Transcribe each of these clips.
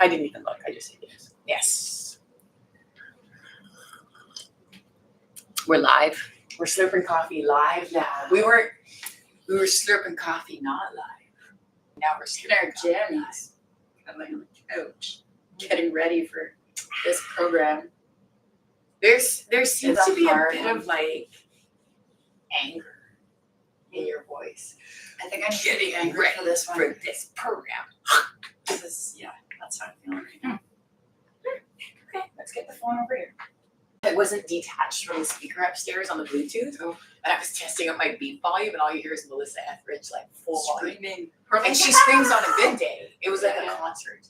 I didn't even look. I just said yes. Yes. We're live. We're slurping coffee live now. We were slurping coffee not live. Now we're slurping our jammies. I'm like on the couch, getting ready for this program. There seems to be a bit of like anger in your voice. I think I'm getting angry for this one. For this program. That's how I'm feeling right now. Okay, let's get the phone over here. It wasn't detached from the speaker upstairs on the Bluetooth. Oh. And I was testing up my beat volume, and all you hear is Melissa Etheridge, like full volume. And she screams on a good day. It was like a concert.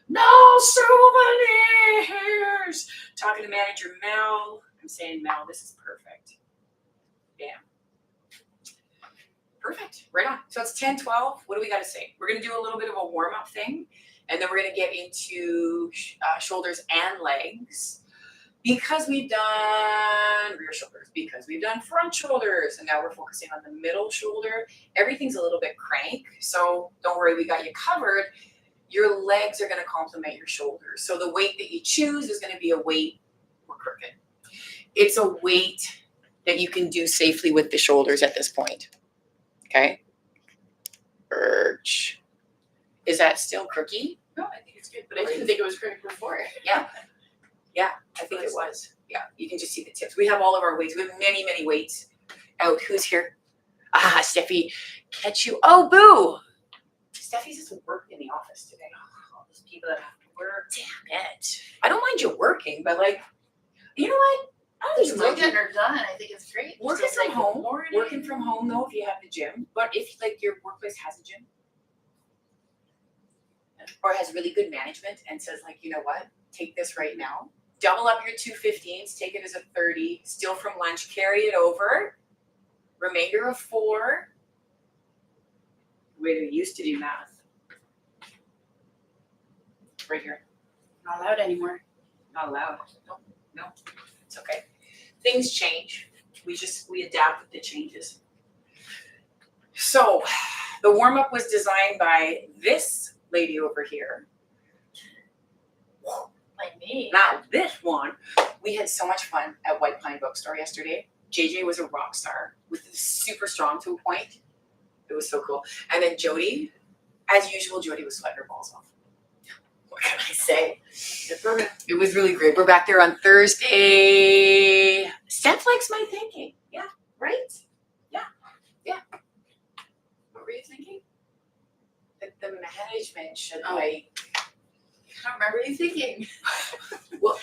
No souvenirs! Talking to manager Mel. I'm saying, Mel, this is perfect. Bam. Perfect. Right on. So it's 10:12. What do we got to say? We're going to do a little bit of a warm-up thing, and then we're going to get into shoulders and legs. Because we've done rear shoulders, because we've done front shoulders, and now we're focusing on the middle shoulder. Everything's a little bit crank, so don't worry, we got you covered. Your legs are going to complement your shoulders. So the weight that you choose is going to be a weight, we're crooked. It's a weight that you can do safely with the shoulders at this point. Okay? Birch. Is that still crooky? No, I think it's good, but I didn't think it was crooked before. Yeah. Yeah, I think it was. Yeah, you can just see the tips. We have all of our weights. We have many, many weights out. Who's here? Ah, Steffi, catch you. Oh, boo. Steffi's just working in the office today. Oh, all those people that have to work. Damn it. I don't mind you working, but like, you know what? I Just still getting her done. I think it's great. Working from home. Working from home, though, if you have the gym. But if like your workplace has a gym or has really good management and says like, you know what? Take this right now. Double up your 215s, take it as a 30, steal from lunch, carry it over. Remainder of 4. The way they used to do math. Right here. Not allowed anymore. Not allowed. No. It's okay. Things change. We adapt with the changes. So the warm-up was designed by this lady over here. Like me. Now this one, we had so much fun at White Pine Bookstore yesterday. JJ was a rock star, with super strong to a point. It was so cool. And then Jody, as usual, Jody was sweating her balls off. What can I say? It was really great. We're back there on Thursday. Steph likes my thinking. Yeah, right? Yeah. What were you thinking? That the management should I don't remember you thinking. Well,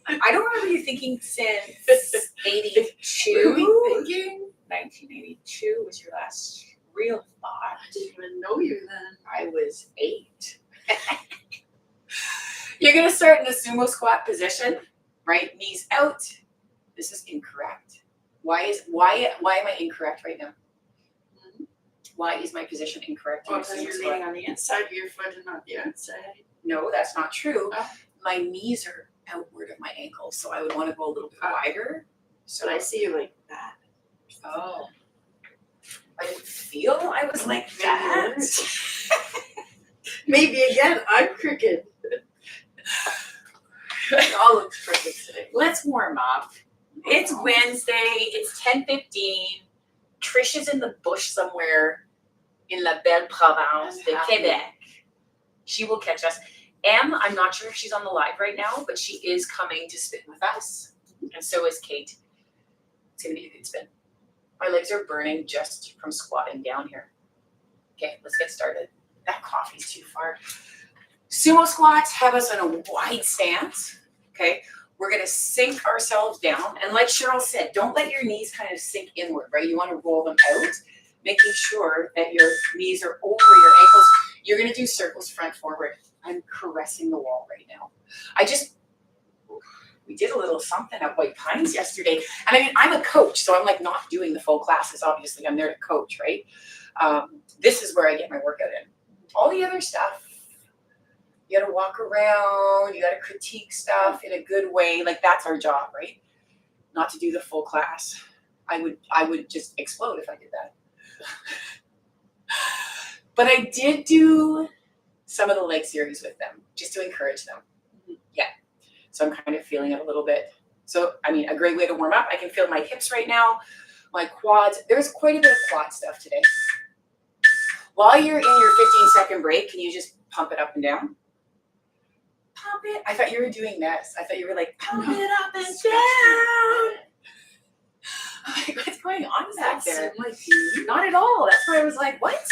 I don't remember you thinking since 82. What were you thinking? 1982 was your last real thought. I didn't even know you then. I was 8. You're going to start in the sumo squat position, right? Knees out. This is incorrect. Why am I incorrect right now? Mm-hmm. Why is my position incorrect? Well, because you're leaning on the inside of your foot and not the outside. No, that's not true. Oh. My knees are outward of my ankles, so I would want to go a little bit wider. So But I see you like that. Oh. I didn't feel I was like that. Maybe again, I'm crooked. It all looks perfect today. Let's warm up. It's Wednesday. It's 10:15. Trish is in the bush somewhere in La Belle Province de Québec. She will catch us. I'm not sure if she's on the live right now, but she is coming to spin with us. And so is Kate. It's going to be a good spin. My legs are burning just from squatting down here. Okay, let's get started. That coffee's too far. Sumo squats have us in a wide stance. Okay, we're going to sink ourselves down. And like Cheryl said, don't let your knees kind of sink inward, right? You want to roll them out, making sure that your knees are over your ankles. You're going to do circles front forward. I'm caressing the wall right now. We did a little something at White Pines yesterday. And I mean, I'm a coach, so I'm like not doing the full classes. Obviously, I'm there to coach, right? This is where I get my workout in. All the other stuff, you got to walk around, you got to critique stuff in a good way. Like that's our job, right? Not to do the full class. I would just explode if I did that. But I did do some of the leg series with them, just to encourage them. Yeah. So I'm kind of feeling it a little bit. So, I mean, a great way to warm up. I can feel my hips right now, my quads. There's quite a bit of quad stuff today. While you're in your 15-second break, can you just pump it up and down? Pump it. I thought you were doing this. I thought you were like, pump it up and down. I'm like, what's going on back there? Not at all. That's why I was like, what?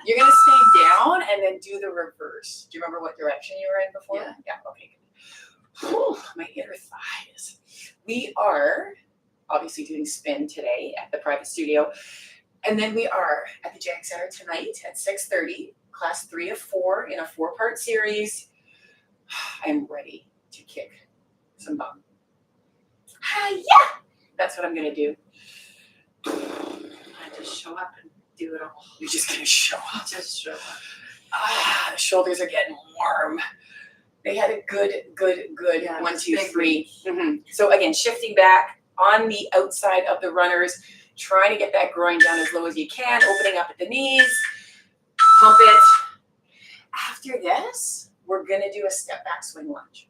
You're going to stay down and then do the reverse. Do you remember what direction you were in before? Yeah. Okay. Whew, my inner thighs. We are obviously doing spin today at the private studio. And then we are at the Jag Center tonight at 6:30, class 3 of 4 in a 4-part series. I'm ready to kick some butt. Yeah! That's what I'm going to do. I just show up and do it all. You're just going to show up. Just show up. The shoulders are getting warm. They had a good Yeah, 1, 2, big 3. So again, shifting back on the outside of the runners, trying to get that groin down as low as you can, opening up at the knees, pump it. After this, we're gonna do a step back swing lunge.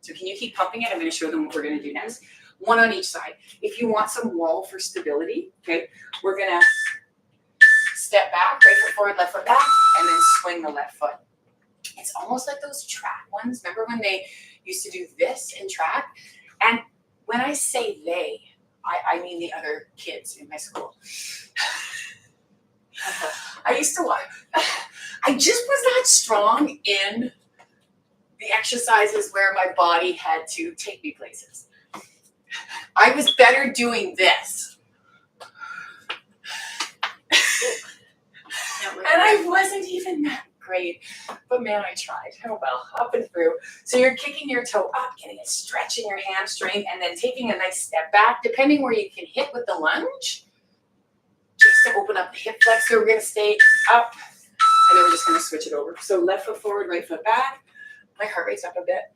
So can you keep pumping it? I'm gonna show them what we're gonna do next. One on each side. If you want some wall for stability, okay, we're gonna step back, right foot forward, left foot back, and then swing the left foot. It's almost like those track ones. Remember when they used to do this in track? And when I say they, I mean the other kids in my school. I used to watch. I just was not strong in the exercises where my body had to take me places. I was better doing this. And I wasn't even that great, but man, I tried. Oh well, up and through. So you're kicking your toe up, getting a stretch in your hamstring, and then taking a nice step back, depending where you can hit with the lunge, just to open up the hip flexor. We're gonna stay up, and then we're just gonna switch it over. So left foot forward, right foot back. My heart rate's up a bit.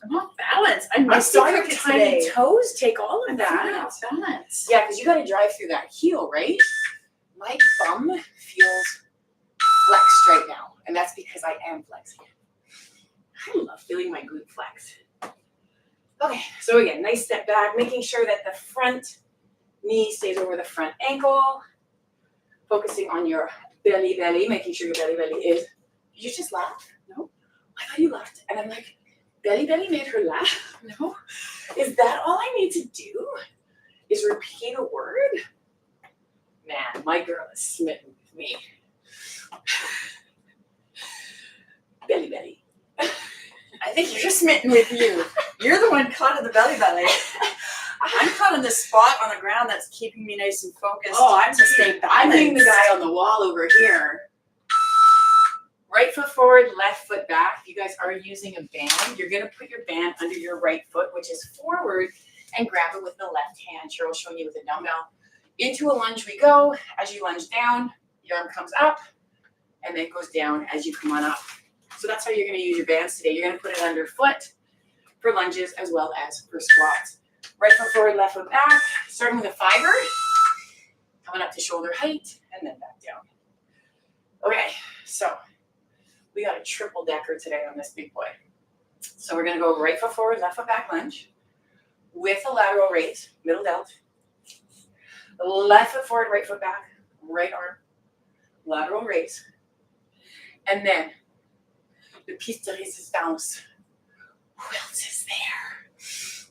I'm off balance. I saw your tiny toes take all of that. Balance. Yeah, because you got to drive through that heel, right? My bum feels flexed right now, and that's because I am flexing. I love feeling my glute flex. Okay, so again, nice step back, making sure that the front knee stays over the front ankle, focusing on your belly, making sure your belly is. Did you just laugh? No? I thought you laughed, and I'm like, belly made her laugh? No? Is that all I need to do? Is repeat a word? Man, my girl is smitten with me. Belly. I think you're smitten with you. You're the one caught in the belly. I'm caught in this spot on the ground that's keeping me nice and focused. I'm to stay balanced. I'm being the guy on the wall over here. Right foot forward, left foot back. If you guys are using a band, you're going to put your band under your right foot, which is forward, and grab it with the left hand. Cheryl showing you with a dumbbell. Into a lunge we go. As you lunge down, your arm comes up, and then goes down as you come on up. So that's how you're going to use your bands today. You're going to put it underfoot for lunges as well as for squats. Right foot forward, left foot back. Starting with a fiver. Coming up to shoulder height, and then back down. Okay, so we got a triple decker today on this big boy. So we're going to go right foot forward, left foot back lunge with a lateral raise, middle delt. Left foot forward, right foot back, right arm, lateral raise. And then the piece de resistance. Who else is there?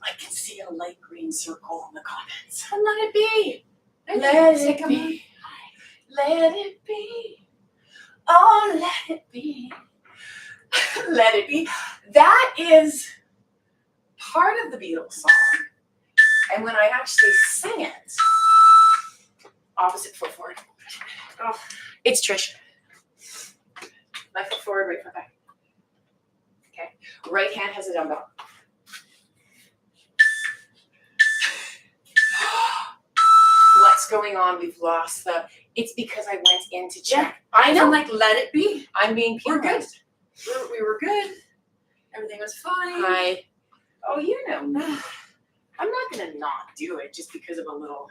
I can see a light green circle in the comments. And let it be. Let it be. Let it be. Oh, let it be. Let it be. That is part of the Beatles song. And when I actually sing it, opposite foot forward. Oh, it's Trish. Left foot forward, right foot back. Okay. Right hand has a dumbbell. What's going on? We've lost the. It's because I went in to check. Yeah. I know. I'm like, let it be. I'm being We're penalized. good. We were good. Everything was fine. Hi. Oh, you know. I'm not going to not do it just because of a little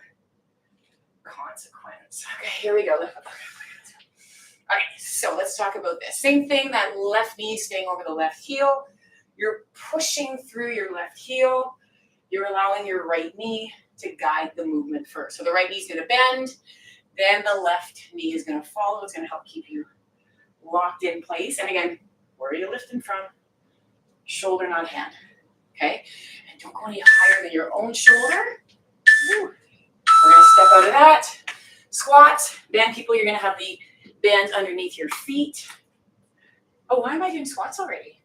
consequence. Okay, here we go. All right, so let's talk about this. Same thing, that left knee staying over the left heel. You're pushing through your left heel. You're allowing your right knee to guide the movement first. So the right knee is going to bend, then the left knee is going to follow. It's going to help keep you locked in place. And again, where are you lifting from? Shoulder, not hand. Okay? And don't go any higher than your own shoulder. Woo. We're going to step out of that. Squats. Band people, you're going to have the bands underneath your feet. Oh, why am I doing squats already?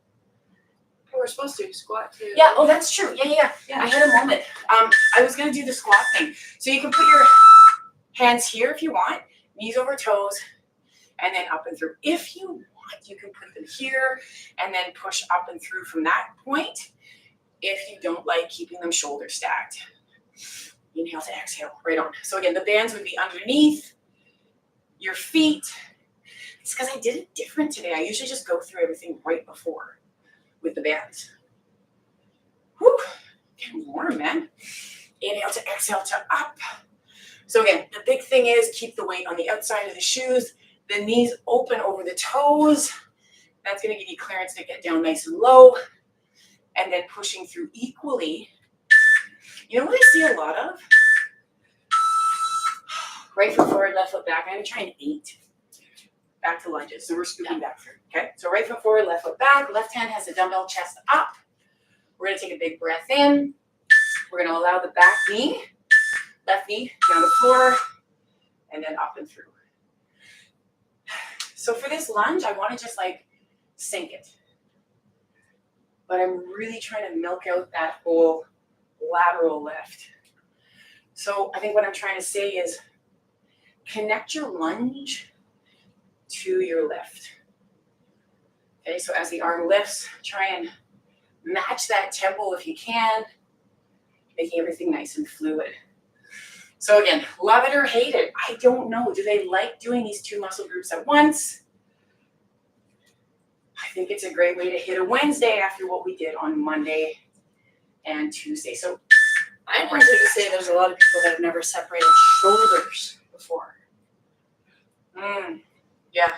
We're supposed to squat too. Yeah, oh, that's true. Yeah. I had a moment. I was going to do the squat thing. So you can put your hands here if you want, knees over toes, and then up and through. If you want, you can put them here and then push up and through from that point. If you don't like keeping them shoulder stacked. Inhale to exhale, right on. So again, the bands would be underneath your feet. It's because I did it different today. I usually just go through everything right before with the bands. Whew, getting warm, man. Inhale to exhale to up. So again, the big thing is keep the weight on the outside of the shoes, the knees open over the toes. That's going to give you clearance to get down nice and low. And then pushing through equally. You know what I see a lot of? Right foot forward, left foot back. I'm going to try an 8. Back to lunges. So we're scooping back through. Okay. So right foot forward, left foot back. Left hand has the dumbbell, chest up. We're going to take a big breath in. We're going to allow the back knee, left knee down the floor, and then up and through. So for this lunge, I want to just like sink it. But I'm really trying to milk out that whole lateral lift. So I think what I'm trying to say is connect your lunge to your lift. Okay, so as the arm lifts, try and match that tempo if you can, making everything nice and fluid. So again, love it or hate it, I don't know. Do they like doing these 2 muscle groups at once? I think it's a great way to hit a Wednesday after what we did on Monday and Tuesday. So I'm going to say there's a lot of people that have never separated shoulders before. Yeah.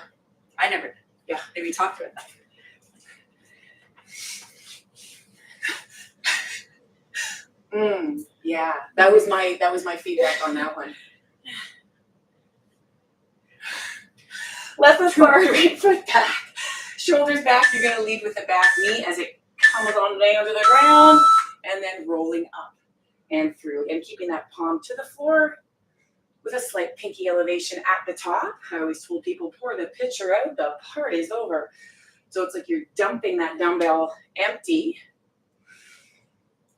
I never did. Yeah. Maybe talk about that. Yeah. That was my feedback on that one. Left foot forward, right foot back. Shoulders back. You're going to lead with the back knee as it comes on down to the ground and then rolling up and through and keeping that palm to the floor with a slight pinky elevation at the top. I always told people, pour the pitcher out, the party's over. So it's like you're dumping that dumbbell empty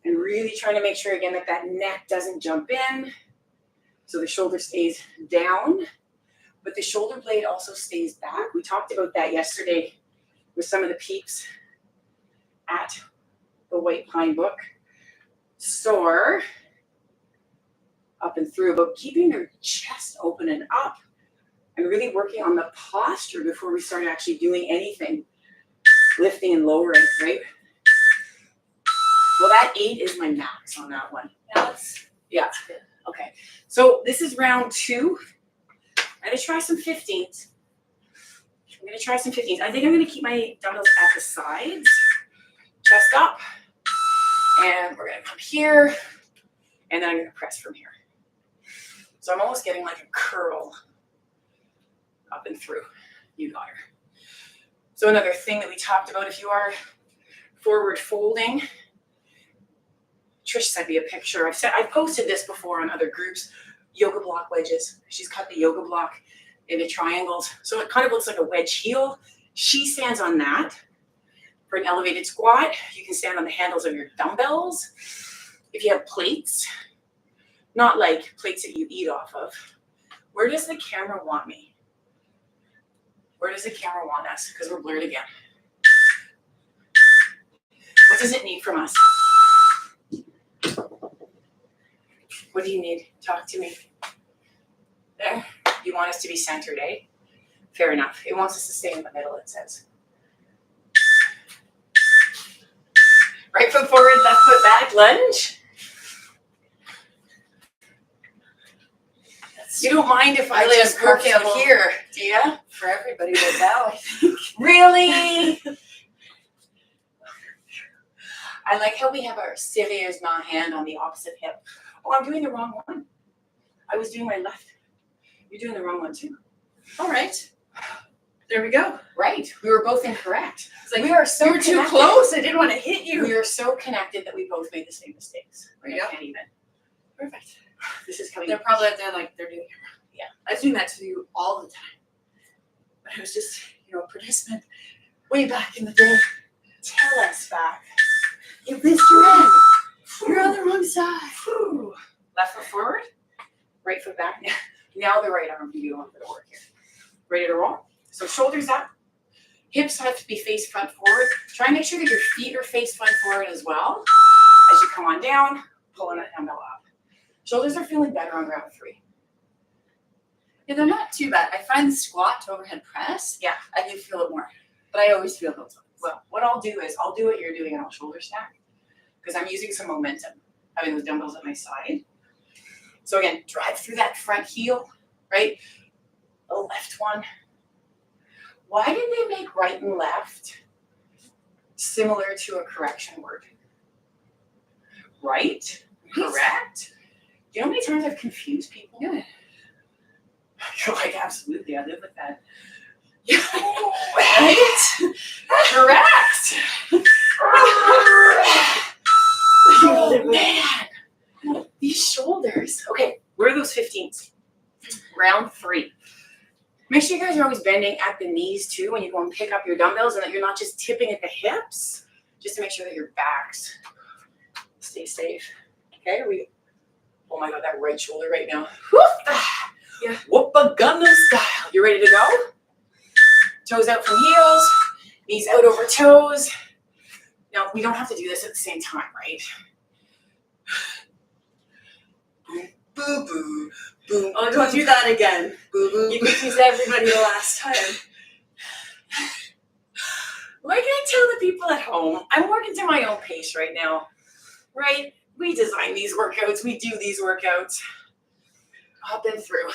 and really trying to make sure, again, that that neck doesn't jump in. So the shoulder stays down, but the shoulder blade also stays back. We talked about that yesterday with some of the peeps at the White Pine book. Soar up and through, but keeping their chest open and up and really working on the posture before we start actually doing anything, lifting and lowering, right? Well, that 8 is my max on that one. That's good. Okay, so this is round 2. I'm gonna try some 15s. I think I'm gonna keep my dumbbells at the sides, chest up, and we're gonna come here, and then I'm gonna press from here. So I'm almost getting like a curl up and through. You got her. So another thing that we talked about, if you are forward folding, Trish sent me a picture. I posted this before on other groups, yoga block wedges. She's cut the yoga block into triangles. So it kind of looks like a wedge heel. She stands on that. For an elevated squat, you can stand on the handles of your dumbbells. If you have plates, not like plates that you eat off of. Where does the camera want me? Where does the camera want us? Because we're blurred again. What does it need from us? What do you need? Talk to me. There. You want us to be centered, eh? Fair enough. It wants us to stay in the middle, it says. Right foot forward, left foot back, lunge. You don't mind if I just work out here, do you? for everybody right now, I think. Really? I like how we have our sérieusement hand on the opposite hip. Oh, I'm doing the wrong one. I was doing my left. You're doing the wrong one too. All right. There we go. Right. We were both incorrect. It's like, we are so you were too connected. close. I didn't want to hit you. We are so connected that we both made the same mistakes. There you go. I can't even. Perfect. This is coming. They're probably out there like they're doing it wrong. Yeah. I was doing that to you all the time. But I was just, a participant way back in the day. Tell us back. You missed your end. You're on the wrong side. Whew. Left foot forward. Right foot back. Now the right arm can do a little bit of work here. Ready to roll? So shoulders up. Hips have to be face front forward. Try and make sure that your feet are face front forward as well. As you come on down, pulling that dumbbell up. Shoulders are feeling better on round 3. Yeah, they're not too bad. I find the squat to overhead press, Yeah. I do feel it more. But I always feel those ones. Well, what I'll do is I'll do what you're doing and I'll shoulder stack because I'm using some momentum, having those dumbbells at my side. So again, drive through that front heel, right? The left one. Why did they make right and left similar to a correction word? Right? Correct? Do you know how many times I've confused people? Yeah. You're like, absolutely, I live with that. Yeah, right? Correct. Oh, man. These shoulders. Okay, where are those 15s? Round 3. Make sure you guys are always bending at the knees too when you go and pick up your dumbbells and that you're not just tipping at the hips, just to make sure that your backs stay safe. Okay, oh my God, that right shoulder right now. Whoop! Yeah. Whoop-a-Gangnam style. You ready to go? Toes out from heels, knees out over toes. Now, we don't have to do this at the same time, right? Boom, boo, boo, boom. Oh, don't do that again. Boo, boo. You confused everybody the last time. Like I tell the people at home, I'm working to my own pace right now, right? We design these workouts. We do these workouts. I've been through.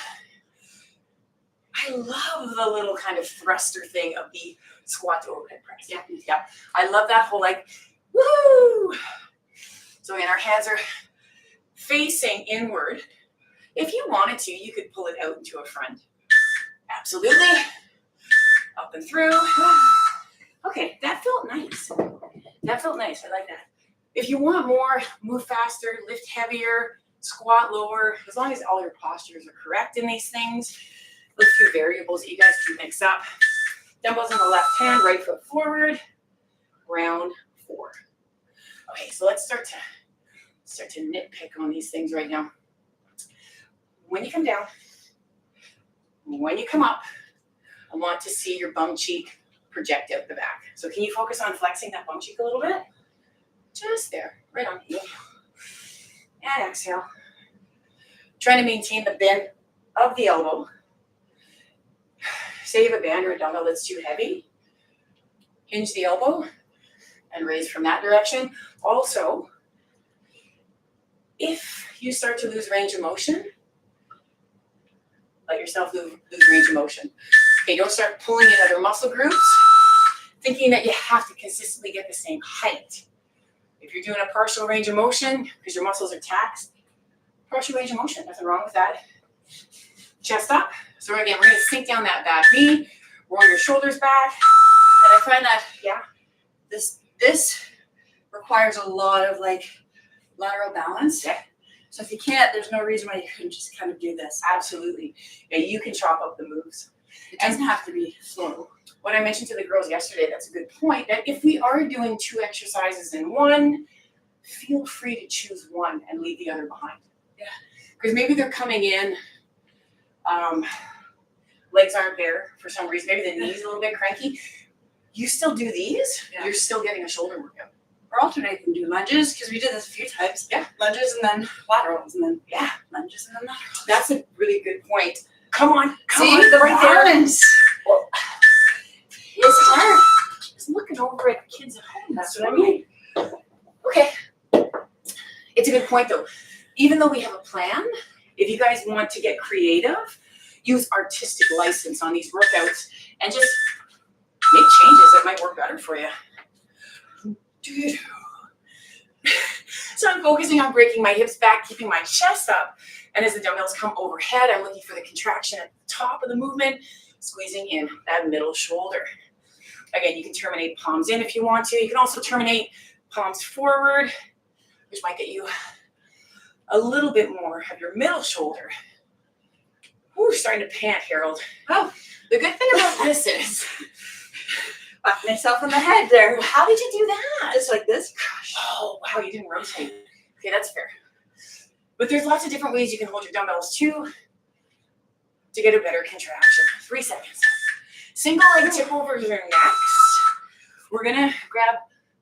I love the little kind of thruster thing of the squat to overhead press. Yeah. I love that whole like, woo! So again, our hands are facing inward. If you wanted to, you could pull it out into a front. Absolutely. Up and through. Okay, that felt nice. I like that. If you want more, move faster, lift heavier, squat lower, as long as all your postures are correct in these things. A few variables that you guys can mix up. Dumbbells in the left hand, right foot forward, round 4. Okay, so let's start to nitpick on these things right now. When you come down, when you come up, I want to see your bum cheek project out the back. So can you focus on flexing that bum cheek a little bit? Just there, right on. And exhale. Trying to maintain the bend of the elbow. Say you have a band or a dumbbell that's too heavy, hinge the elbow and raise from that direction. Also, if you start to lose range of motion, let yourself lose range of motion. Okay, don't start pulling in other muscle groups, thinking that you have to consistently get the same height. If you're doing a partial range of motion because your muscles are taxed, partial range of motion, nothing wrong with that. Chest up. So again, we're going to sink down that back knee, roll your shoulders back. And I find that, this requires a lot of like lateral balance. Yeah. So if you can't, there's no reason why you couldn't just kind of do this. Absolutely. Yeah, you can chop up the moves. It doesn't have to be slow. What I mentioned to the girls yesterday, that's a good point, that if we are doing 2 exercises in one, feel free to choose one and leave the other behind. Yeah. Because maybe they're coming in, legs aren't there for some reason, maybe the knee's a little bit cranky. You still do these, you're still getting a shoulder workout. Or alternate and do lunges, because we did this a few times. Yeah. Lunges and then laterals and then lunges and then laterals. That's a really good point. Come on, See, the right balance. There. Well, it's hard. Just looking over at the kids at home. That's what I mean. Okay. It's a good point though. Even though we have a plan, if you guys want to get creative, use artistic license on these workouts and just make changes that might work better for you. So I'm focusing on breaking my hips back, keeping my chest up. And as the dumbbells come overhead, I'm looking for the contraction at the top of the movement, squeezing in that middle shoulder. Again, you can terminate palms in if you want to. You can also terminate palms forward, which might get you a little bit more of your middle shoulder. Ooh, starting to pant, Harold. Oh, the good thing about this is, Whacked myself in the head there. how did you do that? Just like this. Gosh. Oh, wow, you didn't rotate. Okay, that's fair. But there's lots of different ways you can hold your dumbbells too to get a better contraction. 3 seconds. Single leg tip overs are next. We're gonna grab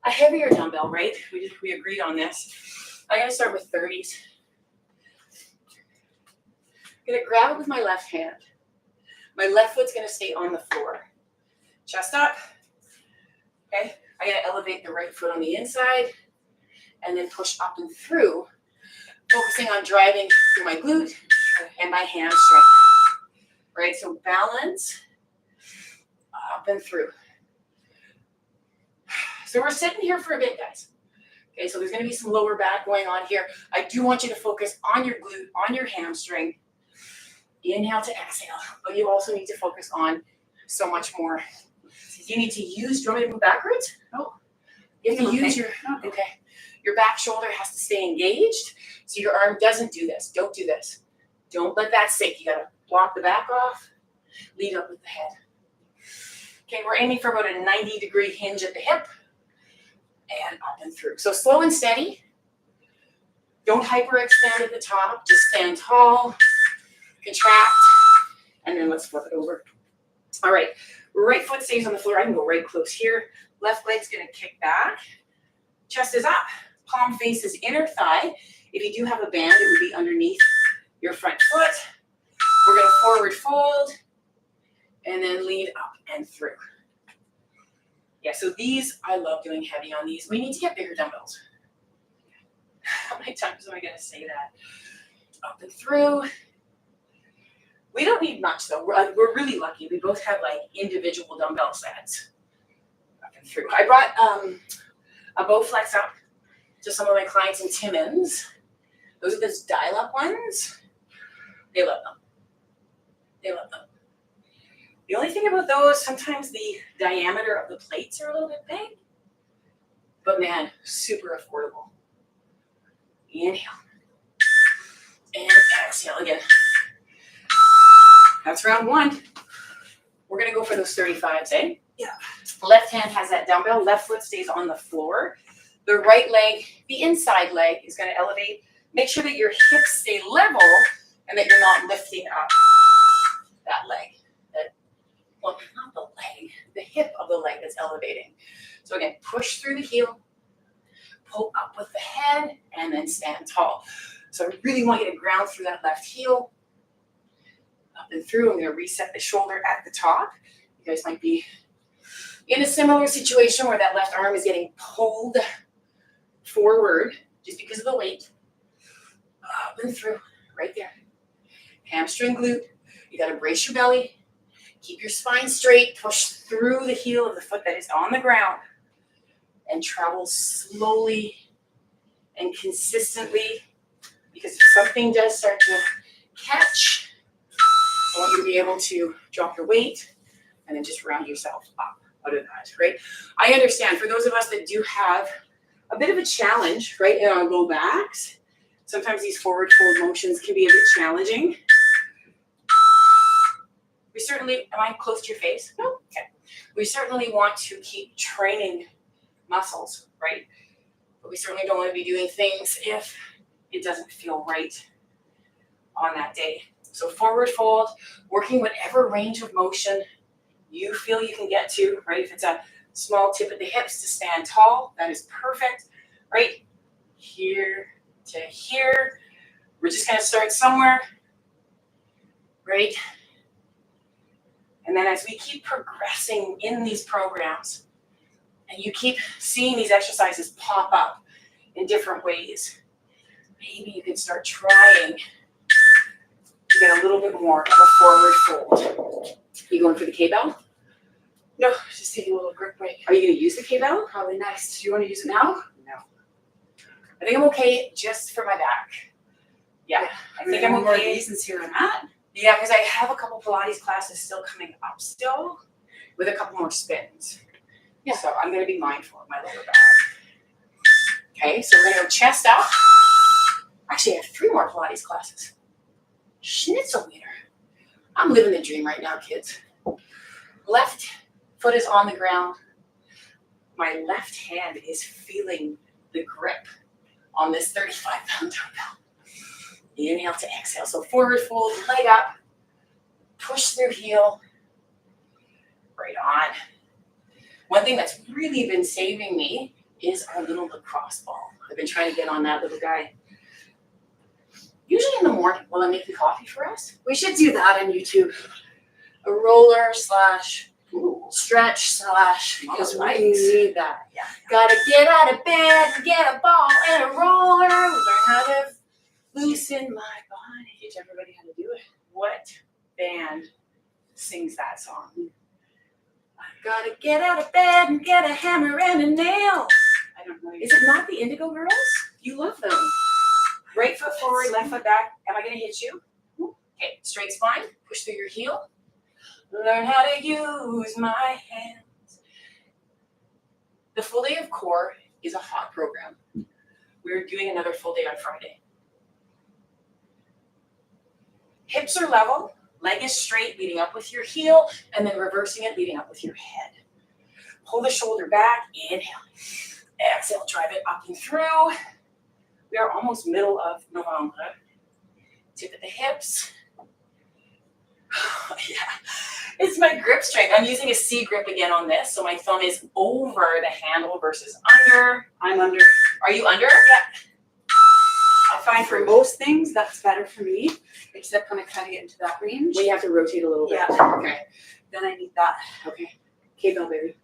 a heavier dumbbell, right? We agreed on this. I'm gonna start with 30s. I'm gonna grab it with my left hand. My left foot's gonna stay on the floor. Chest up. Okay, I gotta elevate the right foot on the inside and then push up and through, focusing on driving through my glute and my hamstring. Right, so balance, up and through. So we're sitting here for a bit, guys. Okay, so there's gonna be some lower back going on here. I do want you to focus on your glute, on your hamstring. Inhale to exhale, but you also need to focus on so much more. You need to use, do you want me to move backwards? No. You have to use your, okay. Your back shoulder has to stay engaged, so your arm doesn't do this. Don't do this. Don't let that sink. You gotta block the back off, lead up with the head. Okay, we're aiming for about a 90-degree hinge at the hip, and up and through. So slow and steady. Don't hyperextend at the top, just stand tall, contract, and then let's flip it over. All right. Right foot stays on the floor. I can go right close here. Left leg's gonna kick back. Chest is up. Palm faces inner thigh. If you do have a band, it would be underneath your front foot. We're gonna forward fold and then lead up and through. Yeah, so these, I love doing heavy on these. We need to get bigger dumbbells. How many times am I gonna say that? Up and through. We don't need much though. We're really lucky. We both have like individual dumbbell sets. Up and through. I brought a Bowflex up to some of my clients in Timmins. Those are those dial-up ones. They love them. They love them. The only thing about those, sometimes the diameter of the plates are a little bit big. But man, super affordable. Inhale. And exhale again. That's round 1. We're gonna go for those 35s, eh? Yeah. Left hand has that dumbbell, left foot stays on the floor. The right leg, the inside leg is gonna elevate. Make sure that your hips stay level and that you're not lifting up that leg. Well, not the leg, the hip of the leg that's elevating. So again, push through the heel, pull up with the head, and then stand tall. So I really want you to ground through that left heel. Up and through. I'm going to reset the shoulder at the top. You guys might be in a similar situation where that left arm is getting pulled forward just because of the weight. Up and through, right there. Hamstring glute. You got to brace your belly. Keep your spine straight. Push through the heel of the foot that is on the ground and travel slowly and consistently, because if something does start to catch, I want you to be able to drop your weight and then just round yourself up out of that, right? I understand for those of us that do have a bit of a challenge, right, in our low backs, sometimes these forward fold motions can be a bit challenging. We certainly, am I close to your face? No? Okay. We certainly want to keep training muscles, right? But we certainly don't want to be doing things if it doesn't feel right on that day. So forward fold, working whatever range of motion you feel you can get to, right? If it's a small tip at the hips to stand tall, that is perfect, right? Here to here. We're just going to start somewhere, right? And then as we keep progressing in these programs, and you keep seeing these exercises pop up in different ways, maybe you can start trying to get a little bit more of a forward fold. You going for the K-bell? No, just take a little grip break. Are you going to use the K-bell? Probably next. Do you want to use it now? No. I think I'm okay just for my back. Yeah, I think I'm more okay. reasons here on that. Yeah, because I have a couple Pilates classes still coming up still with a couple more spins. Yeah. So I'm going to be mindful of my lower back. Okay, so we're going to go chest up. Actually, I have 3 more Pilates classes. Schnitzel meter. I'm living the dream right now, kids. Left foot is on the ground. My left hand is feeling the grip on this 35-pound dumbbell. Inhale to exhale. So forward fold, leg up, push through heel. Right on. One thing that's really been saving me is our little lacrosse ball. I've been trying to get on that little guy. Usually in the morning while I'm making coffee for us. We should do that on YouTube. A roller / stretch / because we need that. Yeah. Gotta get out of bed and get a ball and a roller. Learn how to loosen my body. Teach everybody how to do it. What band sings that song? Gotta get out of bed and get a hammer and a nail. I don't know. Is it not the Indigo Girls? You love them. Right foot forward, left foot back. Am I going to hit you? Okay, straight spine. Push through your heel. Learn how to use my hands. The full day of core is a hot program. We're doing another full day on Friday. Hips are level. Leg is straight, leading up with your heel, and then reversing it, leading up with your head. Pull the shoulder back. Inhale. Exhale, drive it up and through. We are almost middle of November. Tip at the hips. Yeah, it's my grip strength. I'm using a C grip again on this, so my thumb is over the handle versus under. I'm under. Are you under? Yeah. I find for most things that's better for me, except when I kind of get into that range. We have to rotate a little bit. Yeah. Okay. Then I need that. Okay. K-bell, baby.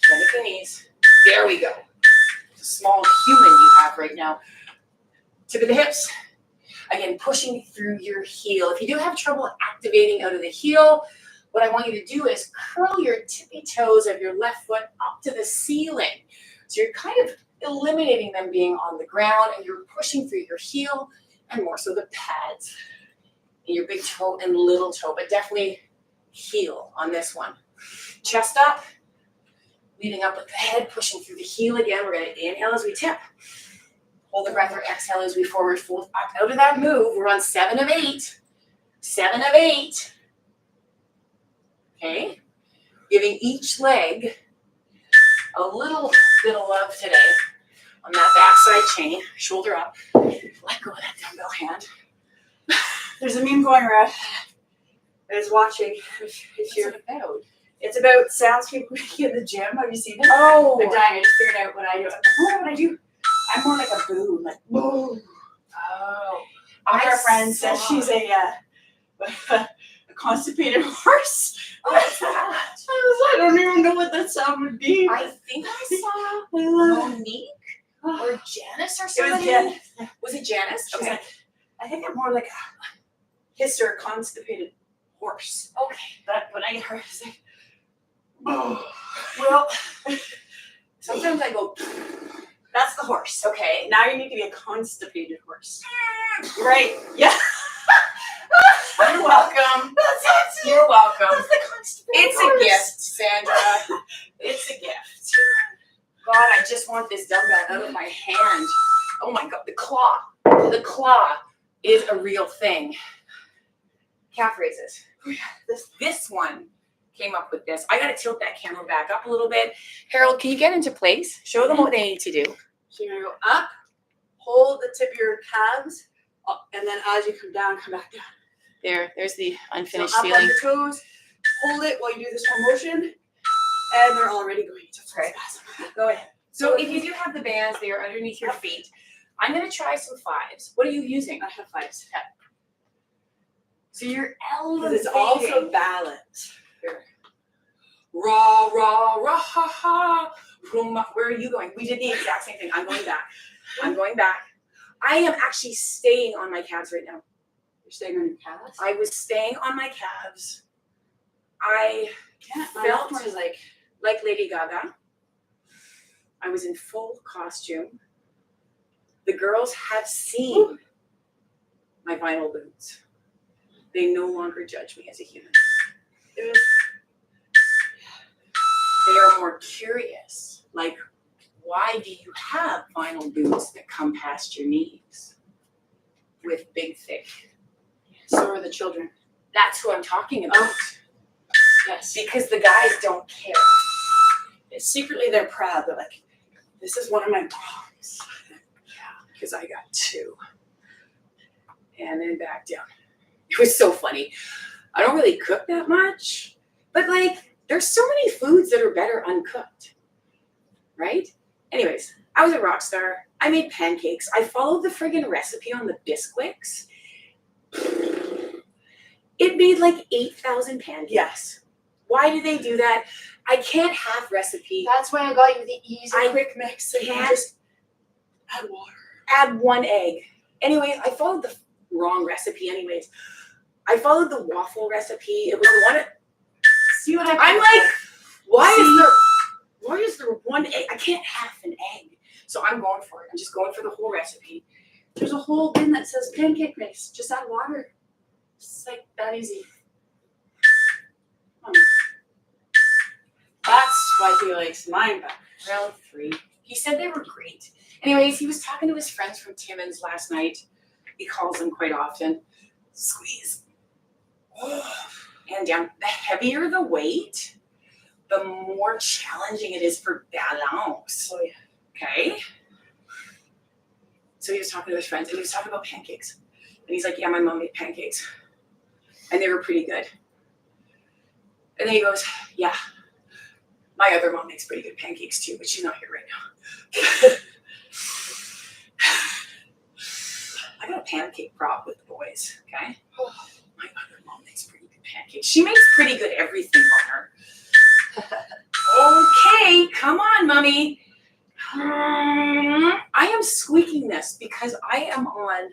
Bend at the knees. There we go. Small human you have right now. Tip of the hips. Again, pushing through your heel. If you do have trouble activating out of the heel, what I want you to do is curl your tippy toes of your left foot up to the ceiling. So you're kind of eliminating them being on the ground and you're pushing through your heel and more so the pads in your big toe and little toe, but definitely heel on this one. Chest up. Leading up with the head, pushing through the heel again. We're going to inhale as we tip. Hold the breath or exhale as we forward fold up out of that move. We're on 7 of 8. 7 of 8. Okay. Giving each leg a little bit of love today on that backside chain. Shoulder up. Let go of that dumbbell hand. There's a meme going around. I was watching. If you're, about? it's about sounds people make in the gym. Have you seen it? Oh. They're dying. I just figured out what I do. I'm like, oh, what I do? I'm more like a boo, like boo. Oh. Our friend says saw she's a constipated horse. What's that? I don't even know what that sound would be. I think I saw I love it. Monique or Janice or It was somebody. Jen. Was it Janice? She's Okay. like, I think I'm more like a hissed or constipated horse. Okay. But when I heard it's like, Well, sometimes I go, that's the horse. okay. Now you need to be a constipated horse. Right. Yeah. You're welcome. That's it. You're welcome. That's the constipated It's horse. a gift, Sandra. It's a gift. God, I just want this dumbbell out of my hand. Oh my God, the claw. The claw is a real thing. Calf raises. Oh yeah. This one came up with this. I got to tilt that camera back up a little bit. Harold, can you get into place? Show them what they need to do. So you're gonna go up, hold the tip of your calves, up, and then as you come down, come back down. There's the unfinished So up on ceiling. your toes, hold it while you do this whole motion, and they're already going to Right. spasm. Go ahead. So if you do have the bands, they are underneath your feet. I'm going to try some 5s. What are you using? I have 5s. So you're Because elevating. it's also balance. Rah, rah, rah, ha, ha. Where are you going? We did the exact same thing. I'm going back. I'm going back. I am actually staying on my calves right now. You're staying on your calves? I was staying on my calves. I My felt left one is like, like Lady Gaga. I was in full costume. The girls have seen my vinyl boots. They no longer judge me as a human. They are more curious. Like, why do you have vinyl boots that come past your knees with big, thick? so are the children. That's who I'm talking about. Oh. Yes. Because the guys don't care. Secretly, they're proud. They're like, this is one of my moms. Because I got 2. And then back down. It was so funny. I don't really cook that much, but like, there's so many foods that are better uncooked, right? Anyways, I was a rock star. I made pancakes. I followed the friggin' recipe on the Bisquick. It made like 8,000 pancakes. Yes. Why do they do that? I can't have recipe. That's why I got you the easy I quick mix. And you can't just add water. add 1 egg. Anyways, I followed the wrong recipe anyways. I followed the waffle recipe. It was the one. See what I'm like, why is there 1 egg? I can't have an egg. So I'm going for it. I'm just going for the whole recipe. There's a whole bin that says pancake mix. Just add water. It's like that easy. That's why he likes mine better. Round 3. He said they were great. Anyways, he was talking to his friends from Timmins last night. He calls them quite often. Squeeze. And down. The heavier the weight, the more challenging it is for balance. Oh, yeah. Okay? So he was talking to his friends and he was talking about pancakes. And he's like, yeah, my mom made pancakes. And they were pretty good. And then he goes, yeah, my other mom makes pretty good pancakes too, but she's not here right now. I got a pancake prop with the boys, okay? Oh, my other mom makes pretty good pancakes. She makes pretty good everything on her. Okay, come on, mommy. I am squeaking this because I am on.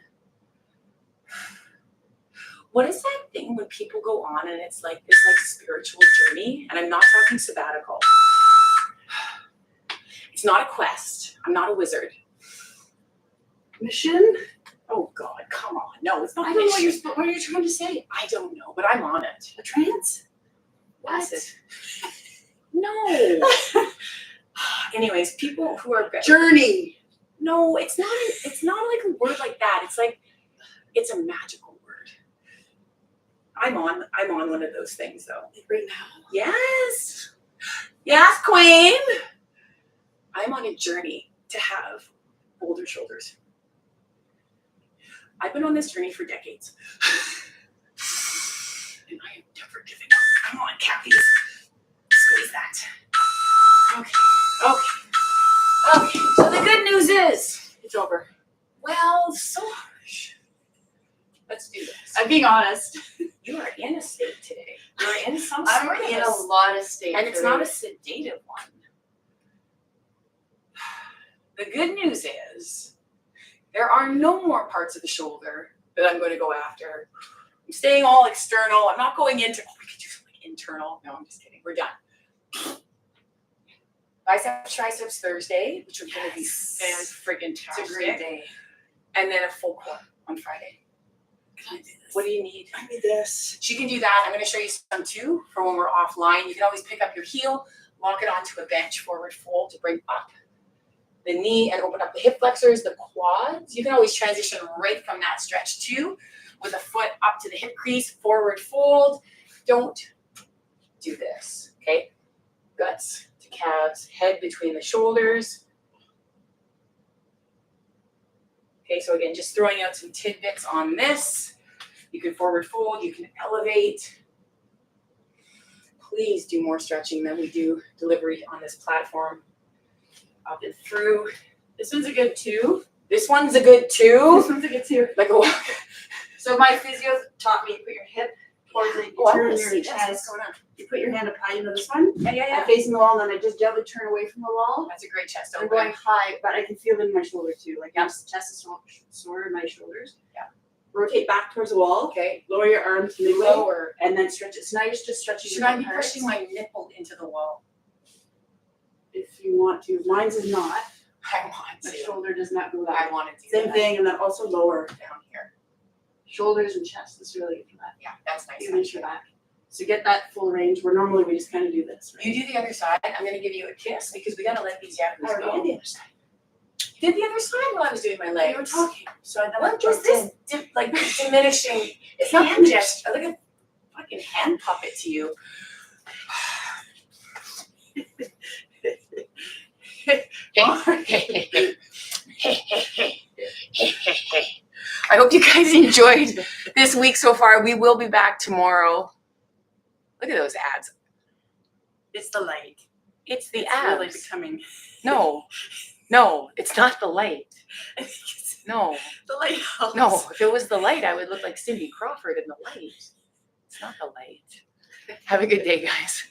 What is that thing when people go on and it's like this like spiritual journey? And I'm not talking sabbatical. It's not a quest. I'm not a wizard. Mission? Oh God, come on. No, it's not. I don't know mission. what you're trying to say. I don't know, but I'm on it. A trance? Acid. No. Anyways, people who are better. Journey. No, it's not. It's not like a word like that. It's like it's a magical word. I'm on one of those things though. Like right now? Yes. Yes, queen. I'm on a journey to have bolder shoulders. I've been on this journey for decades. And I am never giving up. Come on, Kathy. Squeeze that. Okay. So the good news is It's over. well, so harsh. Let's do this. I'm being honest. You are in a state today. You're in some I'm sort of in a lot of states. and it's not a sedative one. The good news is there are no more parts of the shoulder that I'm going to go after. I'm staying all external. I'm not going into, we could do something internal. No, I'm just kidding. We're done. Biceps, triceps Thursday, which are going to be fan-friggin-tastic. It's a great day. And then a full core on Friday. Can I do this? What do you need? I need this. She can do that. I'm going to show you some too for when we're offline. You can always pick up your heel, lock it onto a bench, forward fold to bring up the knee and open up the hip flexors, the quads. You can always transition right from that stretch too, with a foot up to the hip crease, forward fold. Don't do this, okay? Guts to calves, head between the shoulders. Okay, so again, just throwing out some tidbits on this. You can forward fold, you can elevate. Please do more stretching than we do delivery on this platform. Up and through. This one's a good 2. This one's a good 2. This one's a good 2. Like a walk. So my physio taught me to put your hip pulls it, you Oh, I turn wanna your see this. What's chest, going on? you put your hand up high into this one, Yeah. facing the wall, and then I just gently turn away from the wall. That's a great chest I'm open. going high, but I can feel it in my shoulder too. Like Yeah. my chest is sore in my shoulders. Yeah. Rotate back towards the wall. Okay. Lower your arms midway, Lower. and then stretch it. So now you're just stretching Should your I be parts. pushing my nipple into the wall? If you want to. Mine's is not. I want My to. shoulder does not go that I way. want to do Same that. thing, and then also lower. Down here. Shoulders and chest. That's really good for that. Yeah, that's nice. Even your back. So get that full range where normally we just kind of do this. Right? You do the other side. I'm gonna give you a kiss because we gotta let these yahoos I already go. did the other side. You did the other side while I was doing my legs. We were talking. So then What was this diminishing? It's not hand gesture. Look at fucking hand puppet to you. I hope you guys enjoyed this week so far. We will be back tomorrow. Look at those ads. It's the light. It's the It's abs. really becoming No, it's not the light. No, the light helps. no. If it was the light, I would look like Cindy Crawford in the light. It's not the light. Have a good day, guys.